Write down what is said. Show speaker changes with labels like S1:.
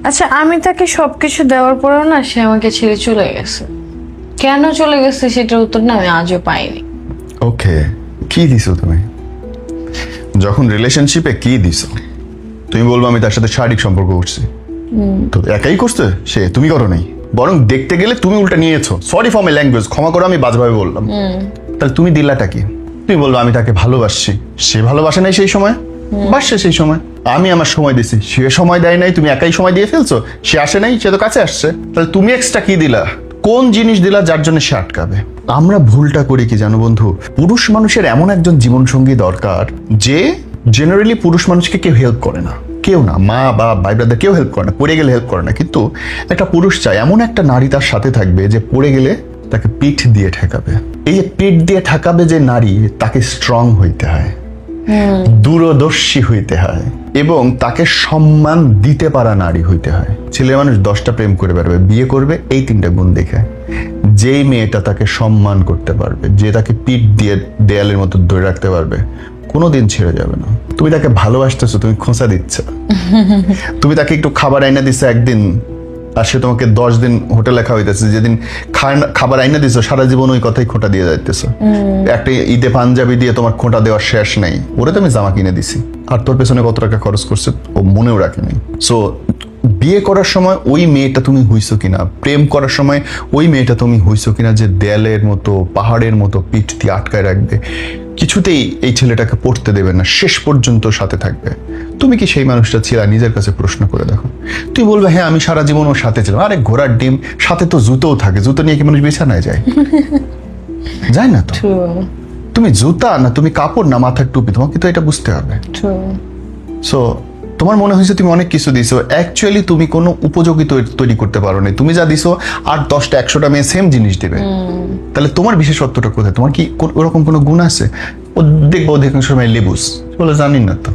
S1: আচ্ছা, আমি তাকে সবকিছু দেওয়ার পরেও না সে আমাকে ছেড়ে চলে গেছে। কেন চলে গেছে সেটার উত্তর না আমি আজও পাইনি।
S2: ওকে, কি দিছো তুমি? যখন রিলেশনশিপে কি দিছো? তুমি বলবো আমি তার সাথে শারীরিক সম্পর্ক করছি, তো একাই করছে সে, তুমি করো নাই। বরং দেখতে গেলে তুমি উল্টা নিয়েছো। সরি ফর মাই ল্যাঙ্গুয়েজ, ক্ষমা করো আমি বাজভাবে বললাম। তাহলে তুমি দিলাটা কি? তুমি বলবো আমি তাকে ভালোবাসছি, সে ভালোবাসে নাই সেই সময়, বাসছে সেই সময়। আমি আমার সময় দিছি, সে সময় দেয় নাই, তুমি একাই সময় দিয়ে ফেলছো। সে আসে নাই, সে তো কাছে আসছে। তাহলে তুমি এক্সট্রা কি দিলা? কোন জিনিস দিলা যার জন্য সে আটকাবে? আমরা ভুলটা করি কি জানো বন্ধু, পুরুষ মানুষের এমন একজন জীবনসঙ্গী দরকার যে জেনারেলি পুরুষ মানুষকে কেউ হেল্প করে না, কেউ না, মা বা ভাই ব্রাদার কেউ হেল্প করে না, পড়ে গেলে হেল্প করে না। কিন্তু একটা পুরুষ চায় এমন একটা নারী তার সাথে থাকবে যে পড়ে গেলে তাকে পিঠ দিয়ে ঠেকাবে। এই যে পিঠ দিয়ে ঠেকাবে যে নারী, তাকে স্ট্রং হইতে হয়, দূরদর্শী হইতে হয় এবং তাকে সম্মান দিতে পারা নারী হইতে হয়। ছেলে মানুষ 10টা প্রেম করে বেরোবে, বিয়ে করবে এই 3টা গুণ দেখে। যেই মেয়েটা তাকে সম্মান করতে পারবে, যে তাকে পিঠ দিয়ে দেয়ালের মতো ধরে রাখতে পারবে, কোনোদিন ছেড়ে যাবে না। তুমি তাকে ভালোবাসতেছো, তুমি খোঁচা দিচ্ছ। তুমি তাকে একটু খাবার আইনা দিচ্ছ একদিন, আর সে তোমাকে 10 দিন হোটেলে খাওয়াইতেছে। যেদিন খাবার আইনা দিচ্ছ সারা জীবন ওই কথাই খোঁটা দিয়ে যাইতেছো। একটা ঈদে পাঞ্জাবি দিয়ে তোমার খোঁটা দেওয়ার শেষ নেই। ওরে তো আমি জামা কিনে দিছি, আর তোর পেছনে কত টাকা খরচ করছে ও মনেও রাখেনি। সো বিয়ে করার সময় ওই মেয়েটা তুমি হইছো কিনা, প্রেম করার সময় ওই মেয়েটা তুমি হইছো কিনা যে দেয়ালের মতো পাহাড়ের মতো পিঠ দিয়ে আটকায় রাখবে, কিছুতেই এই ছেলেটাকে পড়তে দেবে না, শেষ পর্যন্ত সাথে থাকবে। তুমি কি সেই মানুষটা ছিলা? নিজের কাছে প্রশ্ন করে দেখো। তুই বলবে হ্যাঁ আমি সারা জীবন ওর সাথে ছিলাম। আরে ঘোড়ার ডিম, সাথে তো জুতোও থাকে। জুতো নিয়ে কি মানুষ বিছানায় যায়? যায় না তো। তুমি জুতা না, তুমি কাপড় না, মাথার টুপি, তোমাকে তো এটা বুঝতে হবে। সো তোমার মনে হয়েছে তুমি অনেক কিছু দিছো, অ্যাকচুয়ালি তুমি কোনো উপযোগী তৈরি করতে পারো না। তুমি যা দিছো আর 10টা 100টা মেয়ে সেম জিনিস দিবে। তাহলে তোমার বিশেষত্বটা কোথায়? তোমার কি ওরকম কোনো গুণ আছে? ও দেখবো অধিকাংশ সময় লেবুস বলে, জানি না তো।